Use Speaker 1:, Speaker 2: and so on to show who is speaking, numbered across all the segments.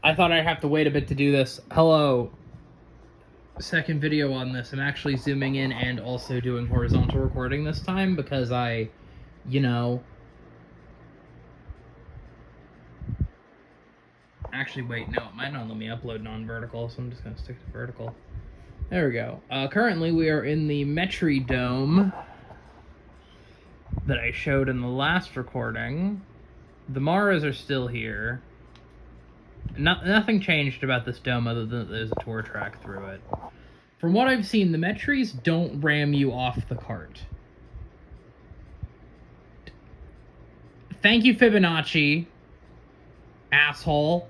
Speaker 1: I thought I'd have to wait a bit to do this. Hello. Second video on this. I'm actually zooming in and also doing horizontal recording this time because Actually, wait, no, it might not let me upload non-vertical, so I'm just going to stick to vertical. There we go. Currently, we are in the Metrodome that I showed in the last recording. The Maras are still here. Nothing changed about this dome other than there's a tour track through it. From what I've seen, the Metries don't ram you off the cart. Thank you, Fibonacci. Asshole.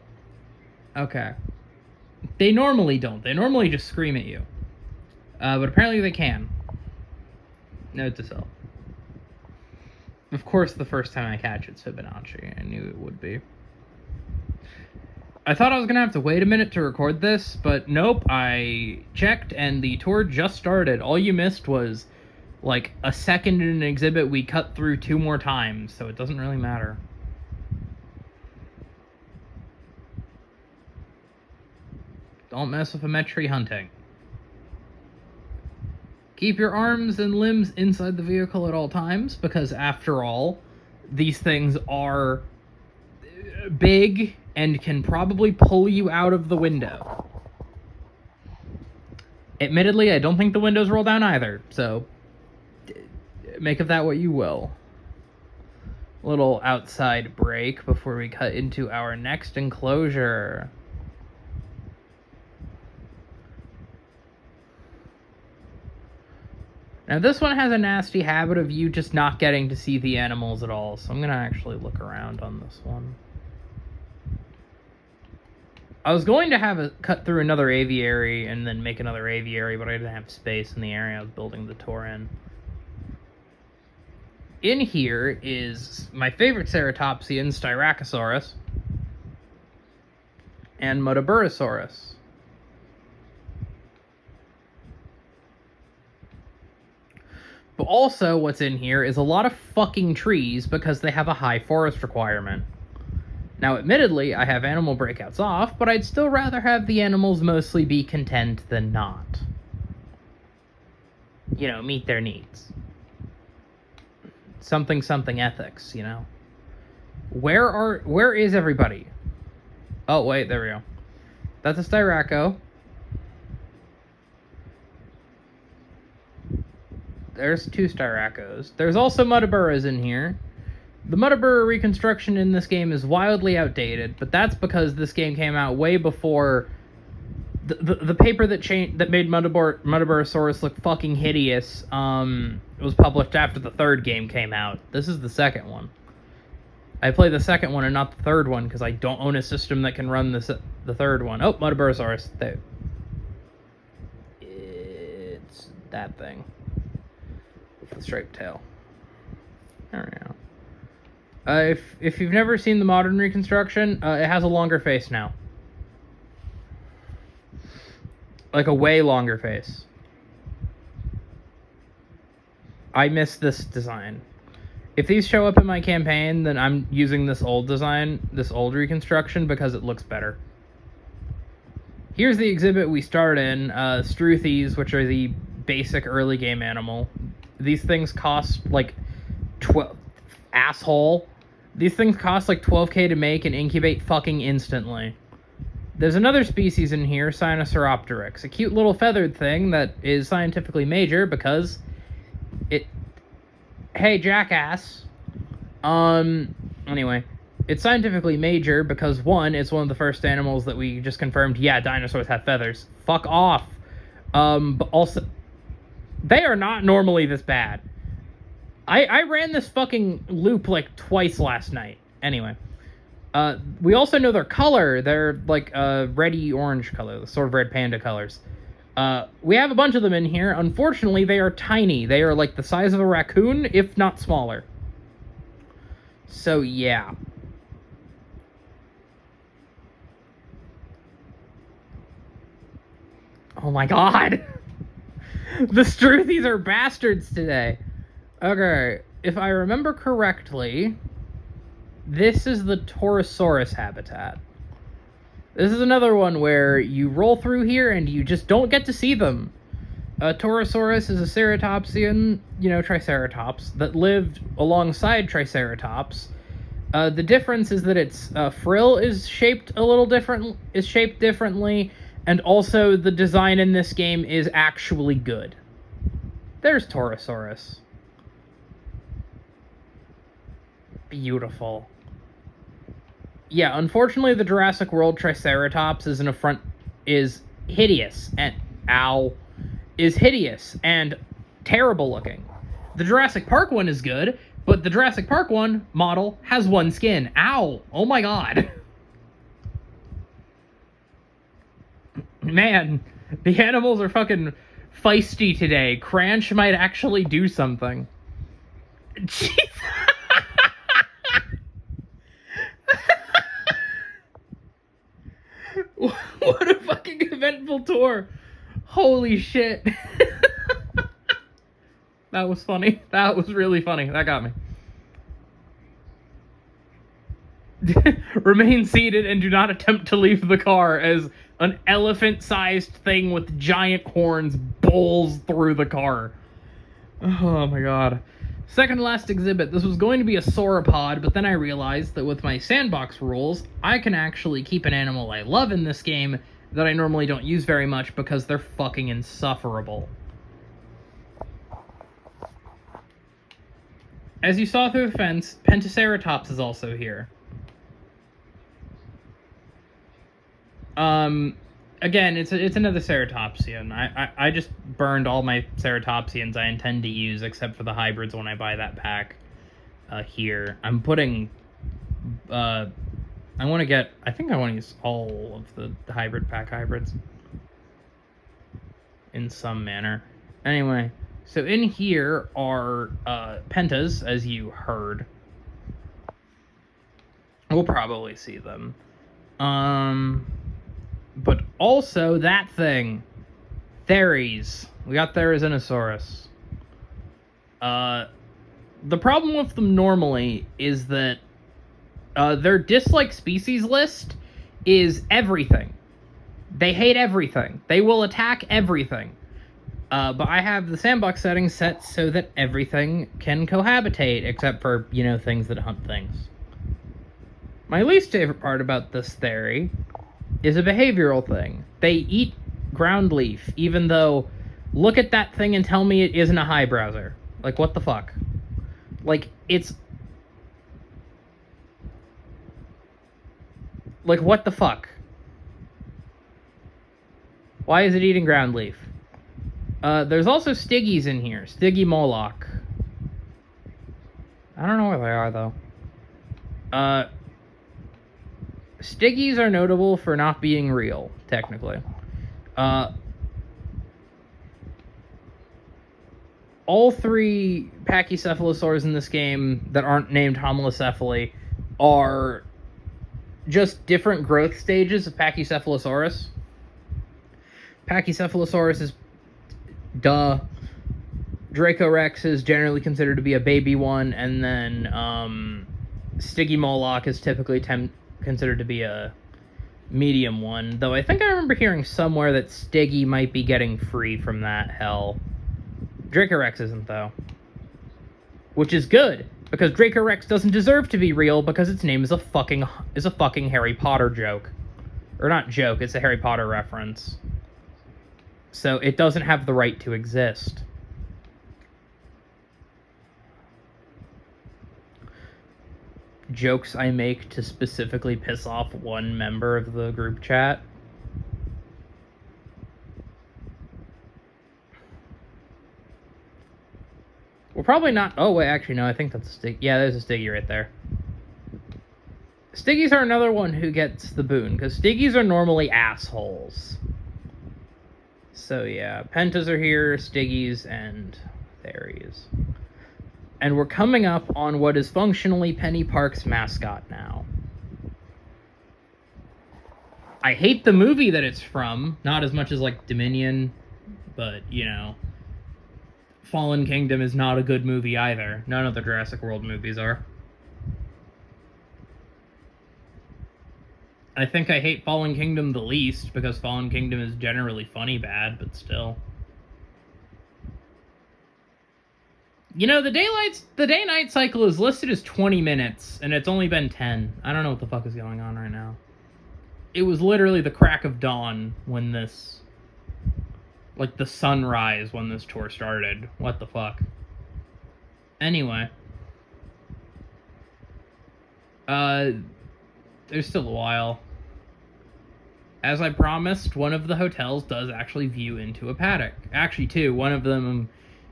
Speaker 1: Okay. They normally don't. They normally just scream at you. But apparently they can. Note to self. Of course, the first time I catch it's Fibonacci. I knew it would be. I thought I was going to have to wait a minute to record this, but nope, I checked and the tour just started. All you missed was, like, a second in an exhibit we cut through 2 more times, so it doesn't really matter. Don't mess with a Metri hunting. Keep your arms and limbs inside the vehicle at all times, because after all, these things are big and can probably pull you out of the window. Admittedly, I don't think the windows roll down either, so make of that what you will. Little outside break before we cut into our next enclosure. Now this one has a nasty habit of you just not getting to see the animals at all, so I'm going to actually look around on this one. I was going to have it cut through another aviary and then make another aviary, but I didn't have space in the area I was building the tour in. In here is my favorite ceratopsian, Styracosaurus, and Muttaburrasaurus. But also what's in here is a lot of fucking trees because they have a high forest requirement. Now, admittedly, I have animal breakouts off, but I'd still rather have the animals mostly be content than not. You know, meet their needs. Something ethics, you know. Where is everybody? Oh, wait, there we go. That's a Styraco. There's 2 Styracos. There's also Muttaburras in here. The Muttaburra reconstruction in this game is wildly outdated, but that's because this game came out way before the paper that made Muttaburrasaurus look fucking hideous was published after the 3rd game came out. This is the 2nd one. I play the 2nd one and not the 3rd one because I don't own a system that can run the 3rd one. Oh, Muttaburrasaurus. There. It's that thing. With the striped tail. There we go. If you've never seen the modern reconstruction, it has a longer face now. Like a way longer face. I miss this design. If these show up in my campaign, then I'm using this old design, this old reconstruction, because it looks better. Here's the exhibit we start in, Struthies, which are the basic early game animal. These things cost like 12... Asshole. These things cost like 12k to make and incubate fucking instantly. There's another species in here, Sinosauropteryx, a cute little feathered thing that is scientifically major because it... Hey, jackass. Anyway, it's scientifically major because, 1, it's one of the first animals that we just confirmed, yeah, dinosaurs have feathers. Fuck off. But also, they are not normally this bad. I ran this fucking loop like twice last night. Anyway. We also know their color. They're like a reddy orange color. The sort of red panda colors. We have a bunch of them in here. Unfortunately, they are tiny. They are like the size of a raccoon, if not smaller. So, yeah. Oh my god! The Struthies are bastards today. Okay, if I remember correctly, this is the Torosaurus habitat. This is another one where you roll through here and you just don't get to see them. Torosaurus is a ceratopsian, Triceratops, that lived alongside Triceratops. The difference is that its frill is shaped differently, and also the design in this game is actually good. There's Torosaurus. Beautiful. Yeah, unfortunately, the Jurassic World Triceratops is hideous and terrible looking. The Jurassic Park one is good, but the Jurassic Park one model has one skin. Ow! Oh my god. Man, the animals are fucking feisty today. Cranch might actually do something. Jeez. What a fucking eventful tour. Holy shit. That was funny. That was really funny. That got me. Remain seated and do not attempt to leave the car as an elephant-sized thing with giant horns bowls through the car. Oh my god. Second to last exhibit. This was going to be a sauropod, but then I realized that with my sandbox rules, I can actually keep an animal I love in this game that I normally don't use very much because they're fucking insufferable. As you saw through the fence, Pentaceratops is also here. Again, it's another ceratopsian. I just burned all my ceratopsians I intend to use, except for the hybrids when I buy that pack here. I'm putting... I want to use all of the hybrid pack hybrids in some manner. Anyway, so in here are pentas, as you heard. We'll probably see them. But also that thing. Theres. We got Therizinosaurus. The problem with them normally is that their dislike species list is everything. They hate everything. They will attack everything. But I have the sandbox settings set so that everything can cohabitate, except for, things that hunt things. My least favorite part about this theory is a behavioral thing. They eat ground leaf, even though, look at that thing and tell me it isn't a high browser. Like, what the fuck? Like, it's... Like, what the fuck? Why is it eating ground leaf? There's also Stiggies in here. Stygimoloch. I don't know where they are, though. Stiggies are notable for not being real, technically. All three Pachycephalosaurs in this game that aren't named Homalocephali are just different growth stages of Pachycephalosaurus. Pachycephalosaurus is Dracorex is generally considered to be a baby one, and then Stygimoloch is typically considered to be a medium one, though I think I remember hearing somewhere that Stiggy might be getting free from that hell. Dracorex isn't, though. Which is good, because Dracorex doesn't deserve to be real because its name is a fucking Harry Potter joke. Or not joke, it's a Harry Potter reference. So it doesn't have the right to exist. Jokes I make to specifically piss off one member of the group chat. We're probably not... Oh, wait, actually, no, I think that's a Stig. Yeah, there's a Stiggy right there. Stiggies are another one who gets the boon, because Stiggies are normally assholes. So, yeah, Pentas are here, Stiggies, and Theres. And we're coming up on what is functionally Penny Park's mascot now. I hate the movie that it's from, not as much as, like, Dominion, but, Fallen Kingdom is not a good movie either. None of the Jurassic World movies are. I think I hate Fallen Kingdom the least, because Fallen Kingdom is generally funny bad, but still. You know, the day-night cycle is listed as 20 minutes, and it's only been 10. I don't know what the fuck is going on right now. It was literally the crack of dawn when this... Like, the sunrise when this tour started. What the fuck? Anyway. There's still a while. As I promised, one of the hotels does actually view into a paddock. Actually, two. One of them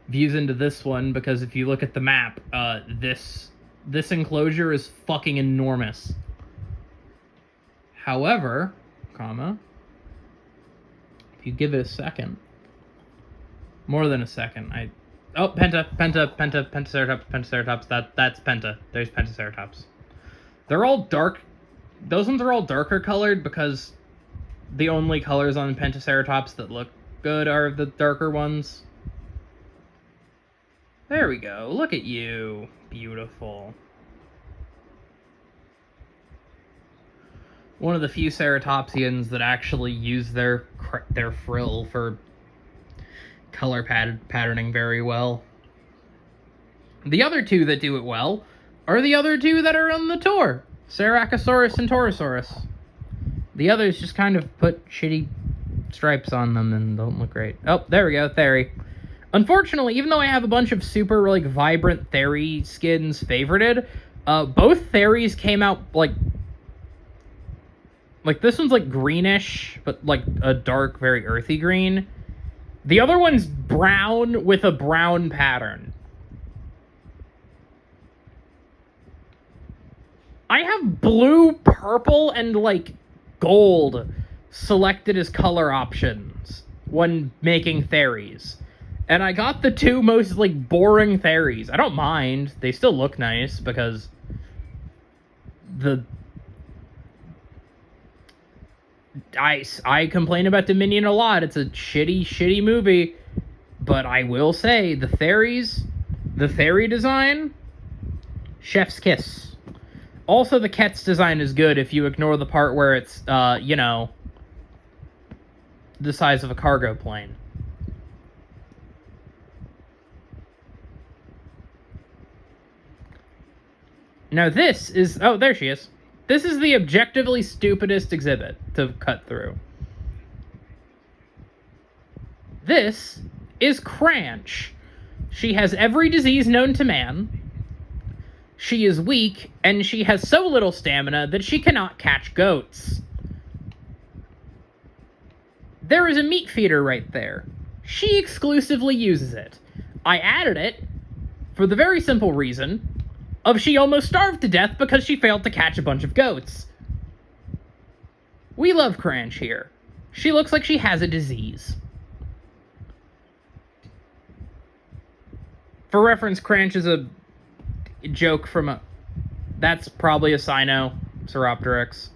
Speaker 1: views into this one, because if you look at the map, this enclosure is fucking enormous. However, if you give it a second, more than a second, Pentaceratops, that's Penta. There's Pentaceratops. They're all dark. Those ones are all darker colored because the only colors on Pentaceratops that look good are the darker ones. There we go. Look at you. Beautiful. One of the few ceratopsians that actually use their frill for color patterning very well. The other two that do it well are the other two that are on the tour. Cerachosaurus and Torosaurus. The others just kind of put shitty stripes on them and don't look great. Oh, there we go, Theri. Unfortunately, even though I have a bunch of super, like, vibrant Theri skins favorited, both Theris came out, like, this one's, like, greenish, but, like, a dark, very earthy green. The other one's brown with a brown pattern. I have blue, purple, and, like, gold selected as color options when making Theris. And I got the two most, like, boring Theris. I don't mind. They still look nice, because I complain about Dominion a lot. It's a shitty movie. But I will say, the Theri design, chef's kiss. Also, the Ket's design is good if you ignore the part where it's, you know, the size of a cargo plane. Now this is... Oh, there she is. This is the objectively stupidest exhibit to cut through. This is Cranch. She has every disease known to man. She is weak, and she has so little stamina that she cannot catch goats. There is a meat feeder right there. She exclusively uses it. I added it for the very simple reason of she almost starved to death because she failed to catch a bunch of goats. We love Cranch here. She looks like she has a disease. For reference, Cranch is a joke from a... That's probably a Sinosauropteryx.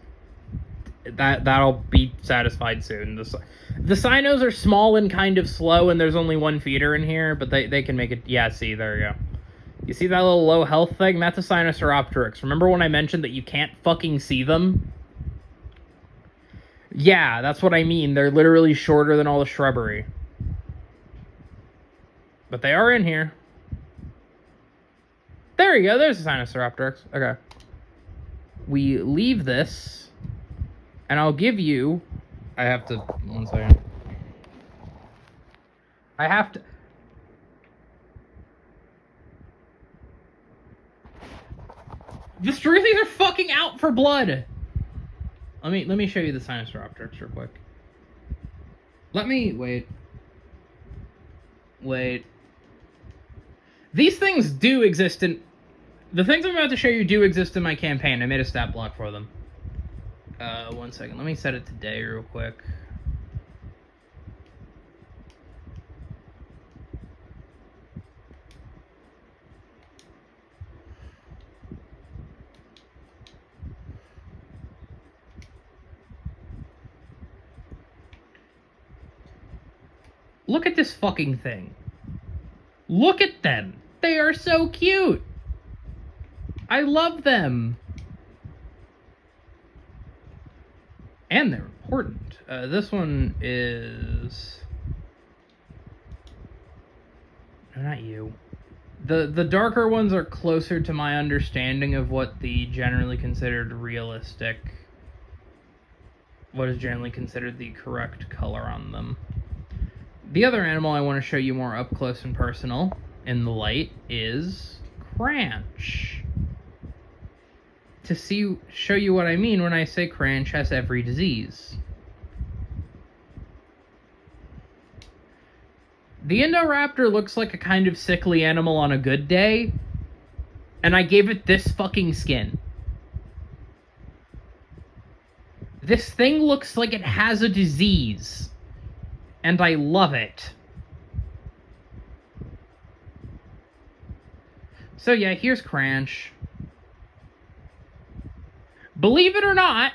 Speaker 1: That'll be satisfied soon. The Sinos are small and kind of slow, and there's only one feeder in here, but they can make it... Yeah, see, there you go. You see that little low health thing? That's a Sinosauropteryx. Remember when I mentioned that you can't fucking see them? Yeah, that's what I mean. They're literally shorter than all the shrubbery. But they are in here. There you go. There's a Sinosauropteryx. Okay. We leave this, and I'll give you... I have to... One second. I have to... The Struthies are fucking out for blood! Let me show you the Sinosauropteryx real quick. Wait. These things do exist in... The things I'm about to show you do exist in my campaign. I made a stat block for them. One second. Let me set it to day real quick. Look at this fucking thing. Look at them. They are so cute. I love them. And they're important. This one is... No, not you. The darker ones are closer to my understanding of what the generally considered realistic... What is generally considered the correct color on them. The other animal I want to show you more up close and personal in the light is Cranch. To show you what I mean when I say Cranch has every disease. The Indoraptor looks like a kind of sickly animal on a good day, and I gave it this fucking skin. This thing looks like it has a disease, and I love it. So yeah, here's Cranch. Believe it or not,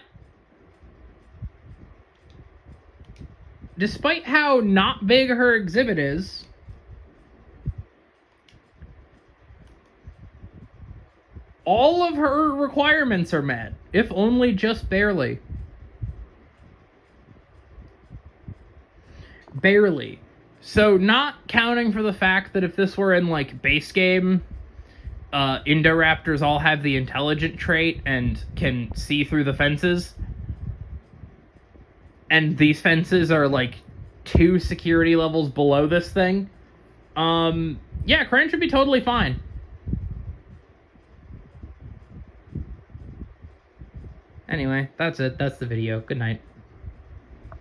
Speaker 1: despite how not big her exhibit is, all of her requirements are met, if only just barely. Barely. So not counting for the fact that if this were in, like, base game, Indoraptors all have the intelligent trait and can see through the fences. And these fences are, like, 2 security levels below this thing. Yeah, Cranch should be totally fine. Anyway, that's it. That's the video. Good night.